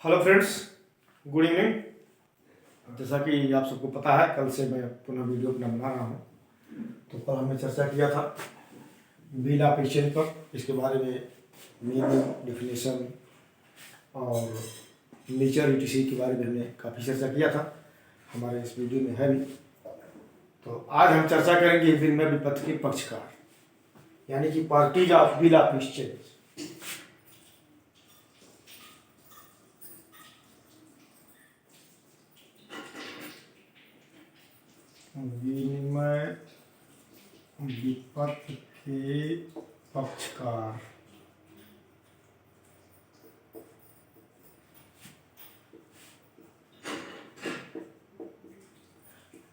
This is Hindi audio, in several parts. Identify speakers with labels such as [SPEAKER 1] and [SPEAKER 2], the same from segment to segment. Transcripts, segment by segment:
[SPEAKER 1] Hello friends, good evening. जैसा कि आप सबको पता है, कल से मैं पुनः वीडियो अपना बना रहा हूँ। तो कल हमने चर्चा किया था बिल ऑफ एक्सचेंज पर। इसके बारे में मीनिंग, डिफिनेशन और नेचर ईटीसी के बारे में हमने काफ़ी चर्चा किया था। हमारे इस वीडियो में है भी। तो आज हम चर्चा करेंगे विनिमय विपत्र के पक्षकार, यानी कि parties of bill of exchange. विनिमय विपत्र के पक्षकार।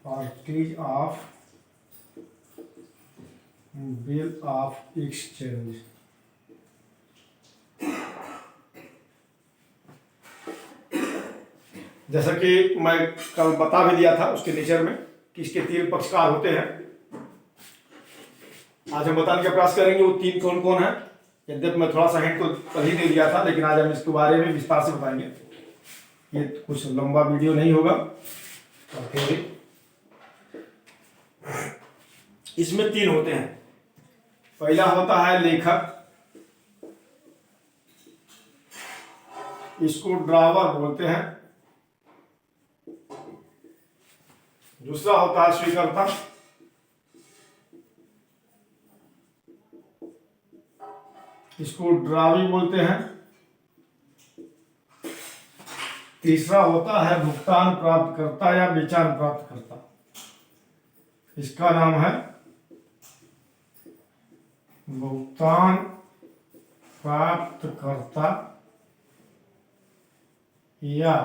[SPEAKER 1] Parties of bill of exchange. जैसा कि मैं कल बता भी दिया था उसके नेचर में कि इसके तीन पक्षकार होते हैं। आज हम बताने का प्रयास करेंगे वो तीन कौन कौन है। यद्यपि मैं थोड़ा सा हिंट तो कल ही दे दिया था, लेकिन आज हम इसके बारे में विस्तार से बताएंगे। ये कुछ लंबा वीडियो नहीं होगा। और फिर इसमें तीन होते हैं। पहला होता है लेखक, इसको ड्रावर बोलते हैं। दूसरा होता है स्वीकर्ता, इसको ड्रावी बोलते हैं। तीसरा होता है भुगतान प्राप्त करता या बेचान प्राप्त करता, इसका नाम है भुगतान प्राप्त करता या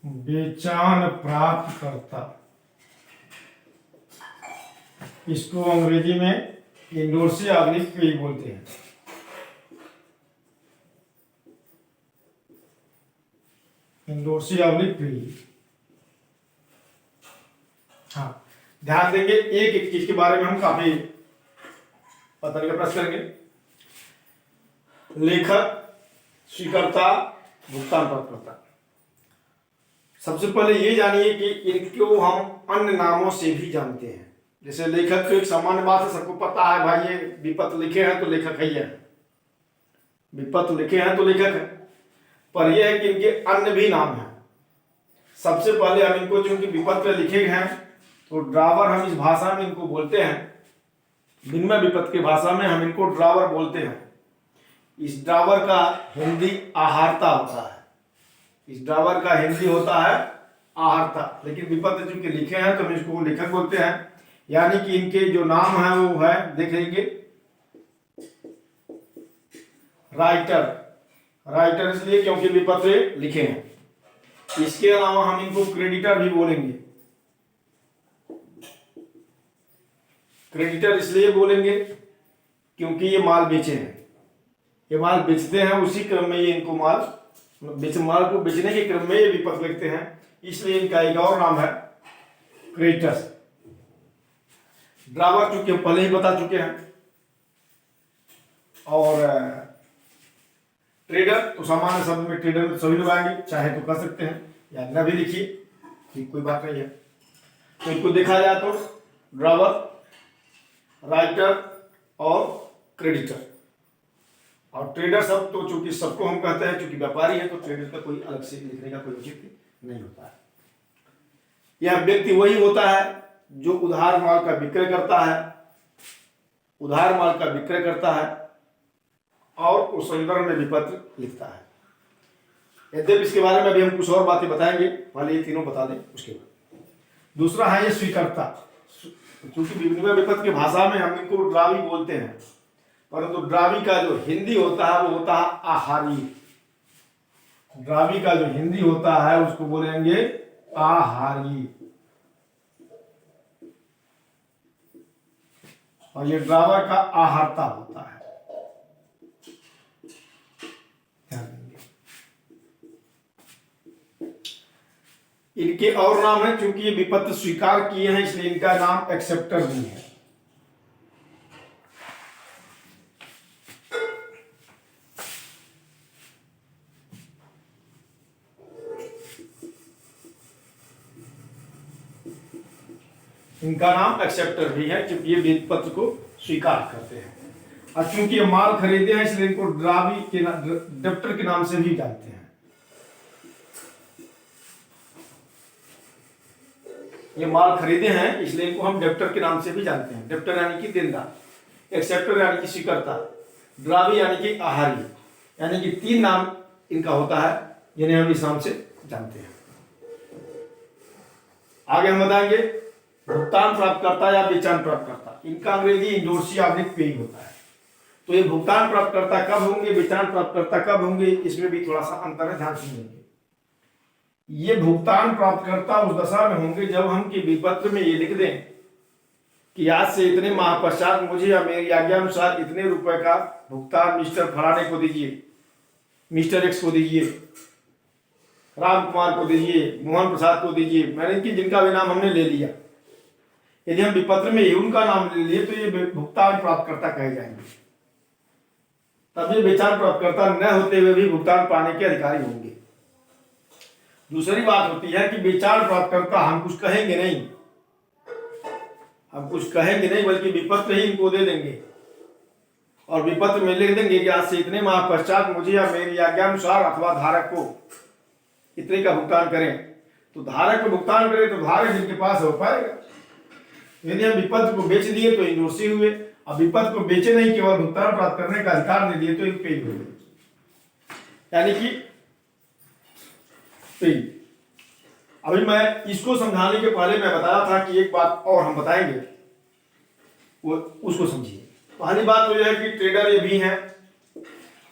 [SPEAKER 1] बेचान प्राप्त करता। इसको अंग्रेजी में इंडोर्सी ऑब्लिक पे बोलते हैं। इंडोर्सी ऑब्लिक पे। हाँ, ध्यान देंगे एक एक चीज के बारे में हम काफी बताने का प्रयास करेंगे। लेखक, स्वीकर्ता, भुगतान प्राप्त करता। सबसे पहले ये जानिए कि इनको हम अन्य नामों से भी जानते हैं। जैसे लेखक तो एक सामान्य बात है, सबको पता है भाई ये विपत्र लिखे हैं तो लेखक है। विपत्र लिखे हैं तो लेखक है। पर यह है कि इनके अन्य भी नाम हैं। सबसे पहले हम इनको, चूंकि विपत्र लिखे हैं तो ड्रावर हम इस भाषा में इनको बोलते हैं। विनिमय विपत्र की भाषा में हम इनको ड्रावर बोलते हैं। इस ड्रावर का हिंदी आहारता होता है। इस ड्रावर का हिंदी होता है आहारता। लेकिन विपत्र चूंकि लिखे हैं तो हम इसको लेखक बोलते हैं। यानी कि इनके जो नाम है वो है, देख लीजिए, राइटर। राइटर इसलिए क्योंकि विपत्र लिखे हैं। इसके अलावा हम इनको क्रेडिटर भी बोलेंगे। क्रेडिटर इसलिए बोलेंगे क्योंकि ये माल बेचे हैं। ये माल बेचते हैं, उसी क्रम में ये इनको माल को बेचने के क्रम में ये विपत्र लिखते हैं, इसलिए इनका एक और नाम है क्रेडिटर्स। ड्रावर चूंकि हम पहले ही बता चुके हैं। और ट्रेडर तो सामान्य शब्द में ट्रेडर में सभी लोग आएंगे, चाहे तो कर सकते हैं या न भी लिखिए, ठीक कोई बात नहीं है। तो इनको देखा जाए तो ड्रावर, राइटर और क्रेडिटर। और ट्रेडर सब तो चूंकि सबको हम कहते हैं, चूंकि व्यापारी है तो ट्रेडर का कोई अलग से लिखने का कोई औचित्य नहीं होता है। यह व्यक्ति वही होता है जो उधार माल का विक्रय करता है। उधार माल का विक्रय करता है और उस संदर्भ में विपत्र लिखता है। यद्यपि इसके बारे में अभी हम कुछ और बातें बताएंगे, पहले ये तीनों बता दें उसके बाद। दूसरा है ये स्वीकर्ता। क्योंकि विनिमय विपत्र की भाषा में हम इनको ड्रावी बोलते हैं, परंतु ड्रावी का जो हिंदी होता है वो होता है आहारी। ड्रावी का जो हिंदी होता है उसको बोलेंगे आहारी। और ये ड्रावर का आहारता होता है। इनके और नाम है, क्योंकि ये विपत्र स्वीकार किए हैं इसलिए इनका नाम एक्सेप्टर भी है। इनका नाम एक्सेप्टर भी है क्योंकि ये भेज पत्र को स्वीकार करते हैं। और चूंकि ये माल खरीदे हैं इसलिए इनको ड्रावी के डेप्टर के नाम से भी जानते हैं। ये माल खरीदे हैं इसलिए इनको हम डेप्टर के नाम से भी जानते हैं। डेप्टर यानी कि देनदार, एक्सेप्टर यानी कि स्वीकर्ता, ड्रावी यानी कि आहारी, यानी कि 3 नाम इनका होता है जिन्हें हम इस नाम से जानते हैं। आगे हम बताएंगे भुगतान प्राप्तकर्ता या बेचान प्राप्तकर्ता। इनका अंग्रेजी इंडोर्सी ऑब्लिक पेई होता है। तो ये भुगतान प्राप्तकर्ता कब होंगे, बेचान प्राप्तकर्ता कब होंगे, इसमें भी थोड़ा सा अंतर है, ध्यान सुनिए। ये भुगतान प्राप्तकर्ता उस दशा में होंगे जब हम की विपत्र में ये लिख दें कि आज से इतने माह पश्चात मुझे या मेरी आज्ञानुसार इतने रुपए का भुगतान मिस्टर फलाने को दीजिए, मिस्टर एक्स को दीजिए, राम कुमार को दीजिए, मोहन प्रसाद को दीजिए, मैंने कि जिनका भी नाम हमने ले लिया, यदि हम विपत्र में उनका नाम ले लिए तो ये भुगतान प्राप्तकर्ता कहे जाएंगे। तब ये बेचान प्राप्तकर्ता न होते हुए भी भुगतान पाने के अधिकारी होंगे। दूसरी बात होती है कि बेचान प्राप्तकर्ता हम कुछ कहेंगे नहीं, बल्कि विपत्र ही इनको दे देंगे और विपत्र में लिख देंगे कि आज से इतने माह पश्चात मुझे या मेरी आज्ञानुसार अथवा धारक को इतने का भुगतान करें। तो धारक को भुगतान करें तो धारक जिनके पास हो पाएगा। यदि हम विपत्र को बेच दिए तो इंडोर्सी हुए, अब विपत्र को बेचे नहीं केवल भुगतान प्राप्त करने का अधिकार दे दिए तो एक पेई हुए, यानी कि पेई। अभी मैं इसको समझाने के पहले मैं बताया था कि एक बात और हम बताएंगे, वो उसको समझिए। पहली बात तो यह है कि ट्रेडर ये भी हैं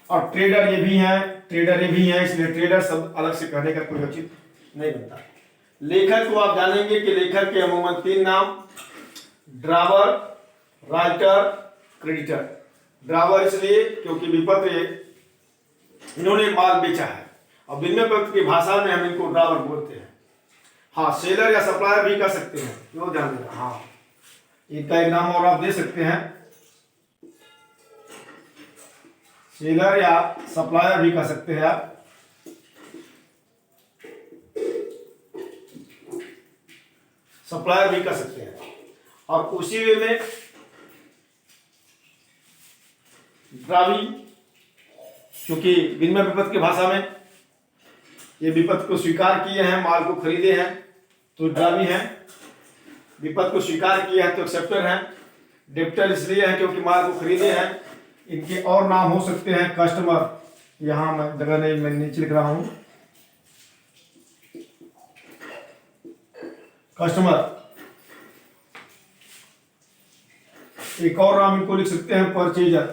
[SPEAKER 1] और ट्रेडर ये भी हैं, ट्रेडर ये भी हैं, इसलिए ट्रेडर शब्द अलग से कहने का कोई उचित नहीं बनता। लेखक को आप जानेंगे कि लेखक के अमूमन 3 नाम, ड्रावर, राइटर, क्रेडिटर। ड्रावर इसलिए क्योंकि विपत्र इन्होंने माल बेचा है और विनिमय पत्र की भाषा में हम इनको ड्रावर बोलते हैं। हाँ, सेलर या सप्लायर भी कह सकते हैं, क्यों ध्यान देना। हाँ, इनका एक नाम और आप दे सकते हैं, सेलर या सप्लायर भी कह सकते हैं आप। सप्लायर भी कह सकते हैं। और उसी वे में ड्रावी, क्योंकि विनिमय विपत्र की भाषा में ये विपत्र को स्वीकार किए हैं, माल को खरीदे हैं तो ड्रावी हैं, विपत्र को स्वीकार किया है तो एक्सेप्टर हैं, डेप्टर इसलिए है क्योंकि माल को खरीदे हैं। इनके और नाम हो सकते हैं कस्टमर, यहां मैं जगह नहीं, मैं नीचे लिख रहा हूं कस्टमर। एक और नाम इनको लिख सकते हैं परचेजर,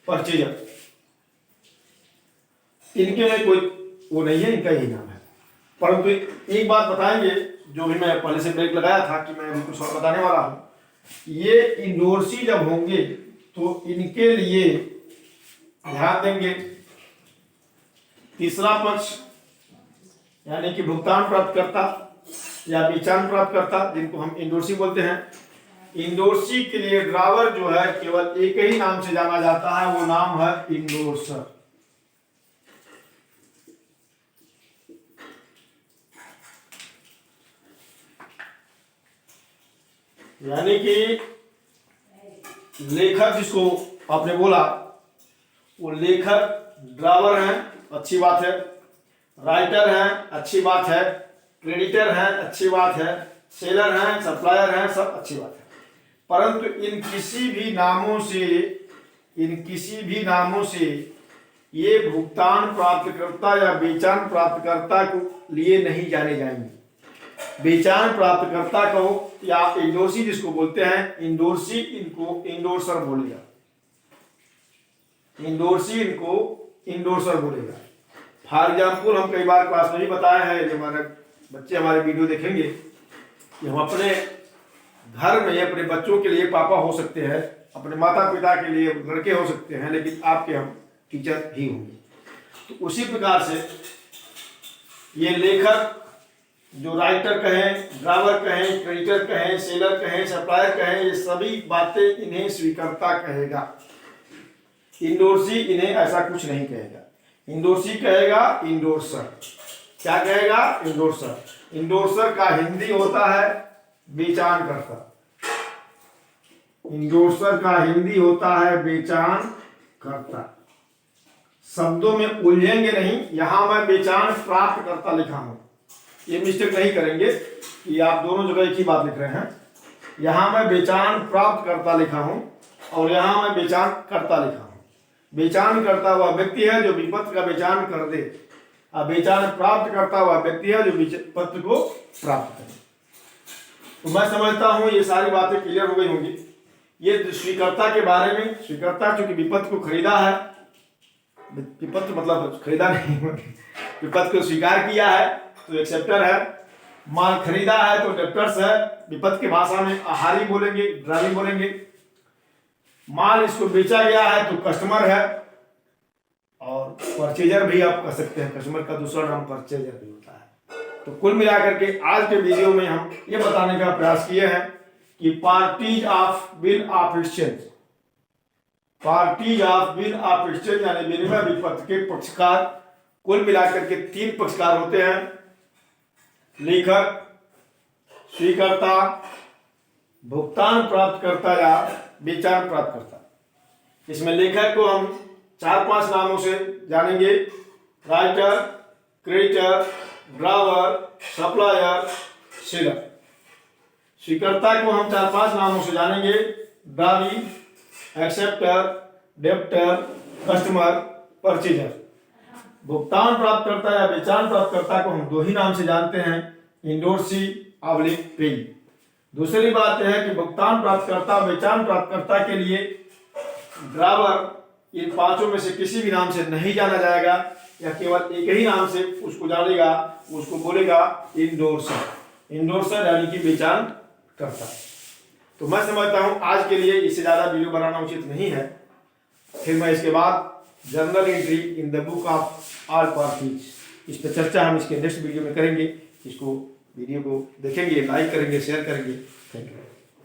[SPEAKER 1] परचेजर। इनके में कोई वो नहीं है, इनका यही नाम है। परंतु एक बात बताएंगे जो भी मैं पहले से ब्रेक लगाया था कि मैं कुछ और बताने वाला हूं। ये इंडोर्सी जब होंगे तो इनके लिए ध्यान देंगे तीसरा पक्ष, यानी कि भुगतान प्राप्तकर्ता या बेचान प्राप्तकर्ता, जिनको हम इंडोर्सी बोलते हैं। इंडोर्सी के लिए ड्रावर जो है केवल एक ही नाम से जाना जाता है, वो नाम है इंडोर्सर। यानी कि लेखक जिसको आपने बोला वो लेखक ड्रावर हैं, अच्छी बात है, राइटर हैं, अच्छी बात है, क्रेडिटर हैं, अच्छी बात है, सेलर हैं, सप्लायर हैं, सब अच्छी बात है। परंतु इन किसी भी नामों से ये भुगतान प्राप्तकर्ता या बेचान प्राप्तकर्ता को लिए नहीं जाने जाएंगे। बेचान प्राप्तकर्ता को या इंडोर्सी जिसको बोलते हैं, इंडोर्सी इनको इंडोर्सर बोलेगा, इंडोर्सी इनको इंडोर्सर बोलेगा। फॉर एग्जाम्पल हम कई बार क्लास में भी बताया है, जब हमारे बच्चे हमारे वीडियो देखेंगे कि हम अपने घर में अपने बच्चों के लिए पापा हो सकते हैं, अपने माता पिता के लिए लड़के हो सकते हैं, लेकिन आपके हम टीचर ही होंगे। तो उसी प्रकार से ये लेखक जो राइटर कहें, ड्रावर कहें, क्रेडिटर कहें, सेलर कहें, सप्लायर कहें, ये सभी बातें इन्हें स्वीकर्ता कहेगा। इंडोर्सी इन्हें ऐसा कुछ नहीं कहेगा, इंडोर्सी कहेगा इंडोर्सर। क्या कहेगा? इंडोर्सर। इंडोर्सर का हिंदी होता है बेचानकर्ता। इंडोर्सर का हिंदी होता है बेचानकर्ता। शब्दों में उलझेंगे नहीं, यहां मैं बेचान प्राप्तकर्ता लिखा हूं, ये मिस्टेक नहीं करेंगे कि आप दोनों जगह एक ही बात लिख रहे हैं। यहां मैं बेचान प्राप्तकर्ता लिखा हूं और यहां मैं बेचान करता लिखा हूं। बेचान करता हुआ व्यक्ति है जो विपत्ति का बेचान कर दे, और बेचान प्राप्त करता हुआ व्यक्ति है जो विपत्ति को प्राप्त करे। तो मैं समझता हूं ये सारी बातें क्लियर हो गई होंगी। ये स्वीकर्ता के बारे में, स्वीकर्ता चूंकि विपत्ति को खरीदा है, विपत्ति मतलब खरीदा नहीं, विपत्ति को स्वीकार किया है तो एक्सेप्टर है। माल खरीदा है तो डेप्टर्स है, विपत्ति की भाषा में आहारी बोलेंगे, ड्राइविंग बोलेंगे। माल इसको बेचा गया है तो कस्टमर है, और परचेजर भी आप कह सकते हैं, कस्टमर का दूसरा नाम परचेजर भी होता है। तो कुल मिलाकर के आज के वीडियो में हम ये बताने का प्रयास किए हैं कि parties of bill of exchange, parties of bill of exchange यानी विनिमय विपत्ति के पक्षकार, कुल मिलाकर के 3 पक्षकार होते हैं, लेखक, स्वीकर्ता, भुगतान प्राप्तकर्ता या बेचान प्राप्तकर्ता। इसमें लेखक को हम 4-5 नामों से जानेंगे, writer, creditor, drawer, supplier, seller. स्वीकर्ता को हम 4-5 नामों से जानेंगे, drawee, acceptor, debtor, customer, purchaser. भुगतान प्राप्तकर्ता या बेचान प्राप्तकर्ता को हम 2 ही नाम से जानते हैं, इंडोर्सी ऑब्लिक पेई। दूसरी बात यह है कि भुगतान प्राप्तकर्ता, बेचान प्राप्तकर्ता के लिए ड्रावर इन 5 में से किसी भी नाम से नहीं जाना जाएगा, या केवल एक ही नाम से उसको जानेगा, उसको बोलेगा इंडोर्सर। इंडोर्सर यानी कि बेचान करता। तो मैं समझता हूं आज के लिए इससे ज्यादा वीडियो बनाना उचित नहीं है। फिर मैं इसके बाद journal entry in the book of all parties, इस पर चर्चा हम इसके नेक्स्ट वीडियो में करेंगे। इसको वीडियो को देखेंगे, लाइक करेंगे, शेयर करेंगे। Thank you.